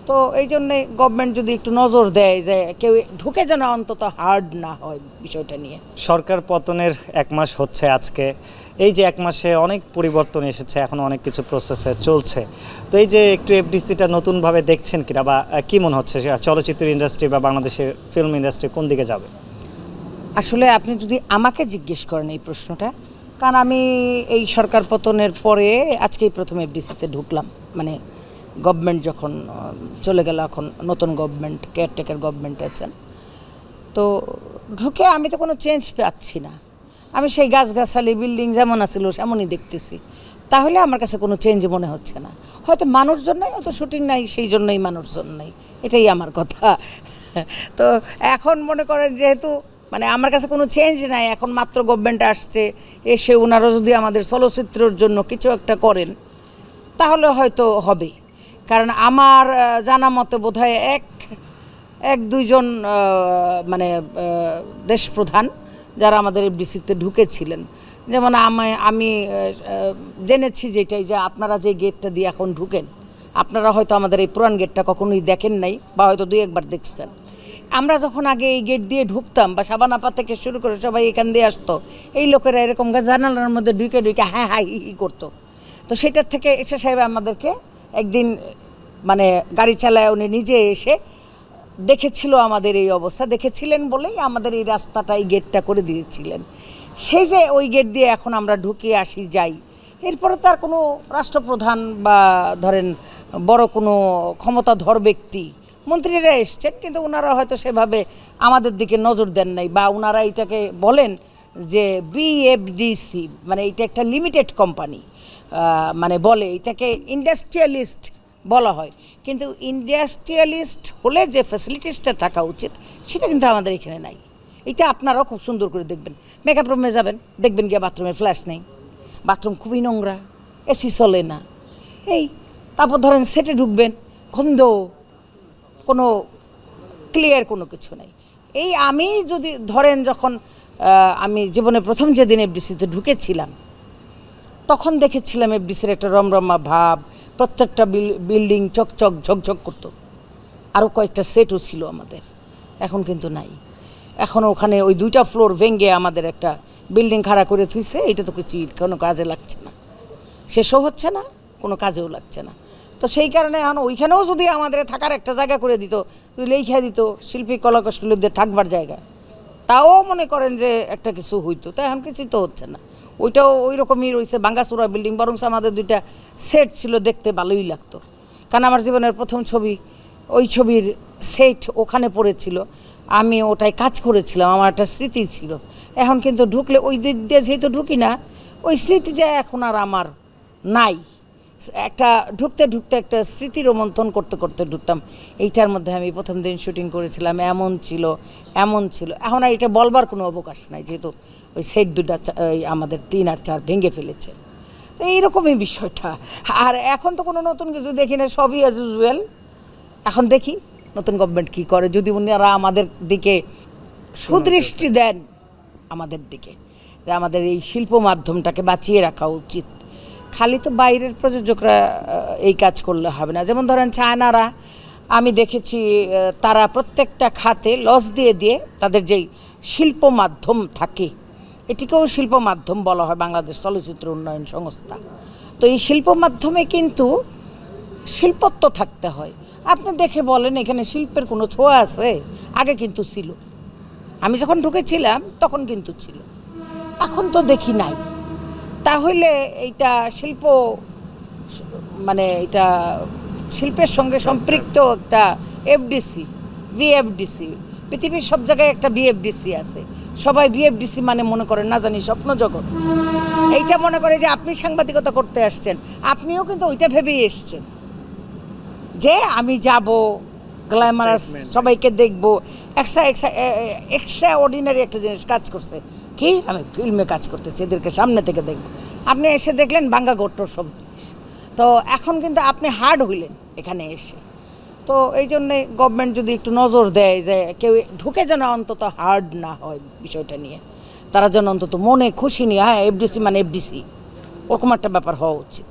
তো এই জন্যে গভর্নমেন্ট যদি একটু নজর দেয় যে কেউ ঢুকে যেন অন্তত হার্ড না হয় বিষয়টা নিয়ে। সরকার পতনের 1 মাস হচ্ছে আজকে, এই যে 1 মাসে অনেক পরিবর্তন এসেছে, এখন অনেক কিছু প্রসেসে চলছে। তো এই যে একটু এফডিসিটা নতুনভাবে দেখছেন কিনা, বা কি মনে হচ্ছে চলচ্চিত্র ইন্ডাস্ট্রি বা বাংলাদেশের ফিল্ম ইন্ডাস্ট্রি কোন দিকে যাবে? আসলে আপনি যদি আমাকে জিজ্ঞেস করেন এই প্রশ্নটা, কারণ আমি এই সরকার পতনের পরে আজকেই প্রথম এফডিসিতে ঢুকলাম, মানে গভর্নমেন্ট যখন চলে গেল, এখন নতুন গভর্নমেন্ট, কেয়ারটেকার গভর্নমেন্ট আছেন, তো ঢুকে আমি তো কোনো চেঞ্জ পাচ্ছি না। আমি সেই গাছগাছালি বিল্ডিং যেমন আছিল সেমনই দেখতেছি, তাহলে আমার কাছে কোনো চেঞ্জ মনে হচ্ছে না। হয়তো মানুষজন নাই, হয়তো শুটিং নাই, সেই জন্যই মানুষজন নাই, এটাই আমার কথা। তো এখন মনে করেন যেহেতু মানে আমার কাছে কোনো চেঞ্জ নাই, এখন মাত্র গভর্নমেন্ট আসছে, এসে ওনারা যদি আমাদের চলচ্চিত্রের জন্য কিছু একটা করেন তাহলে হয়তো হবে। কারণ আমার জানা মতে বোধহয় এক দুইজন মানে দেশপ্রধান যারা আমাদের এফডিসিতে ঢুকেছিলেন, যেমন আমি জেনেছি যেটাই, যে আপনারা যে গেটটা দিয়ে এখন ঢুকেন, আপনারা হয়তো আমাদের এই পুরান গেটটা কখনোই দেখেন নাই, বা হয়তো 2-1 বার দেখছেন। আমরা যখন আগে এই গেট দিয়ে ঢুকতাম, বা সাবানাপা থেকে শুরু করে সবাই এখান দিয়ে আসতো, এই লোকেরা এরকম জানালার মধ্যে ঢুকে ঢুকে হ্যাঁ হ্যাঁ হি করতো। তো সেটার থেকে এসে সাহেব আমাদেরকে একদিন মানে গাড়ি চালায় উনি নিজে এসে দেখেছিল আমাদের এই অবস্থা, দেখেছিলেন বলেই আমাদের এই রাস্তাটা, এই গেটটা করে দিয়েছিলেন। সেই যে ওই গেট দিয়ে এখন আমরা ঢুকে আসি যাই, এরপরে তার কোনো রাষ্ট্রপ্রধান বা ধরেন বড় কোনো ক্ষমতাধর ব্যক্তি, মন্ত্রীরা এসছেন, কিন্তু ওনারা হয়তো সেভাবে আমাদের দিকে নজর দেন নাই, বা ওনারা এটাকে বলেন যে বিএফডিসি, মানে এটা একটা লিমিটেড কোম্পানি, মানে বলে এটাকে ইন্ডাস্ট্রিয়ালিস্ট বলা হয়, কিন্তু ইন্ডাস্ট্রিয়ালিস্ট হলে যে ফ্যাসিলিটিসটা থাকা উচিত সেটা কিন্তু আমাদের এখানে নাই। এটা আপনারাও খুব সুন্দর করে দেখবেন, মেকআপ রুমে যাবেন, দেখবেন গিয়ে বাথরুমে ফ্ল্যাশ নেই, বাথরুম খুবই নোংরা, এসি চলে না, এই তারপর ধরেন সেটে ঢুকবেন, গন্ধ, কোনো ক্লিয়ার কোনো কিছু নেই। এই আমি যদি ধরেন যখন আমি জীবনে প্রথম যেদিন এফডিসিতে ঢুকেছিলাম, তখন দেখেছিলাম এফডিসির একটা রমরমা ভাব, প্রত্যেকটা বিল্ডিং চকচক ঝকঝক করতো, আরও কয়েকটা সেটও ছিল আমাদের, এখন কিন্তু নাই। এখন ওখানে ওই 2টা ফ্লোর ভেঙে আমাদের একটা বিল্ডিং খাড়া করে থুইছে, এটা তো কিছু কোনো কাজে লাগছে না, শেষও হচ্ছে না, কোনো কাজেও লাগছে না। তো সেই কারণে এখন ওইখানেও যদি আমাদের থাকার একটা জায়গা করে দিত, লেখা দিত শিল্পী কলাকুশলীদের থাকবার জায়গা, তাও মনে করেন যে একটা কিছু হইতো। তো এখন কিছুই তো হচ্ছে না, ওইটাও ওই রকমই রয়েছে ভাঙ্গাচোরা বিল্ডিং। বরং আমাদের 2টা সেট ছিল, দেখতে ভালোই লাগতো, কারণ আমার জীবনের প্রথম ছবি, ওই ছবির সেট ওখানে পড়েছিল, আমি ওটাই কাজ করেছিলাম, আমার একটা স্মৃতি ছিল। এখন কিন্তু ঢুকলে ওই দিক দিয়ে যেহেতু ঢুকি না, ওই স্মৃতিটা এখন আর আমার নাই। একটা ঢুকতে ঢুকতে একটা স্মৃতি রোমন্থন করতে করতে ঢুকতাম, এইটার মধ্যে আমি প্রথম দিন শুটিং করেছিলাম, এমন ছিল এমন ছিল। এখন আর এটা বলবার কোনো অবকাশ নাই, যেহেতু ওই সেট 2টা আমাদের 3 আর 4 ভেঙে ফেলেছে। তো এইরকমই বিষয়টা। আর এখন তো কোনো নতুন কিছু দেখি না, সবই অ্যাজ ইউজুয়াল। এখন দেখি নতুন গভর্নমেন্ট কী করে, যদি উনারা আমাদের দিকে সুদৃষ্টি দেন, আমাদের দিকে, যে আমাদের এই শিল্প মাধ্যমটাকে বাঁচিয়ে রাখা উচিত। খালি তো বাইরের প্রযোজকরা এই কাজ করলে হবে না। যেমন ধরেন চায়নারা, আমি দেখেছি তারা প্রত্যেকটা খাতে লস দিয়ে দিয়ে তাদের যেই শিল্প মাধ্যম থাকে, এটিকেও শিল্প মাধ্যম বলা হয়, বাংলাদেশ চলচ্চিত্র উন্নয়ন সংস্থা। তো এই শিল্প মাধ্যমে কিন্তু শিল্পত্ব থাকতে হয়। আপনি দেখে বলেন এখানে শিল্পের কোনো ছোঁয়া আছে? আগে কিন্তু ছিল, আমি যখন ঢুকেছিলাম তখন কিন্তু ছিল, এখন তো দেখি নাই। তাহলে এইটা শিল্প, মানে এটা শিল্পের সঙ্গে সম্পৃক্ত একটা এফডিসি, বিএফডিসি, পৃথিবীর সব জায়গায় একটা বিএফডিসি আছে। সবাই বিএফডিসি মানে মনে করেন না জানি স্বপ্ন জগৎ, এইটা মনে করে যে আপনি সাংবাদিকতা করতে আসছেন, আপনিও কিন্তু ওইটা ভেবেই এসছেন যে আমি যাব, গ্ল্যামারাস, সবাইকে দেখবো, এক্সট্রা অর্ডিনারি একটা জিনিস কাজ করছে কি, আমি ফিল্মে কাজ করতেছি, এদেরকে সামনে থেকে দেখবো। আপনি এসে দেখলেন বাঙ্গা গট্টর সব জিনিস। তো এখন কিন্তু আপনি হার্ড হইলেন এখানে এসে। তো এই জন্যে গভর্নমেন্ট যদি একটু নজর দেয় যে কেউ ঢুকে যেন অন্তত হার্ড না হয় বিষয়টা নিয়ে, তারা যেন অন্তত মনে খুশি নিয়ে, হ্যাঁ এফডিসি মানে এফডিসি, ওরকম একটা ব্যাপার হওয়া উচিত।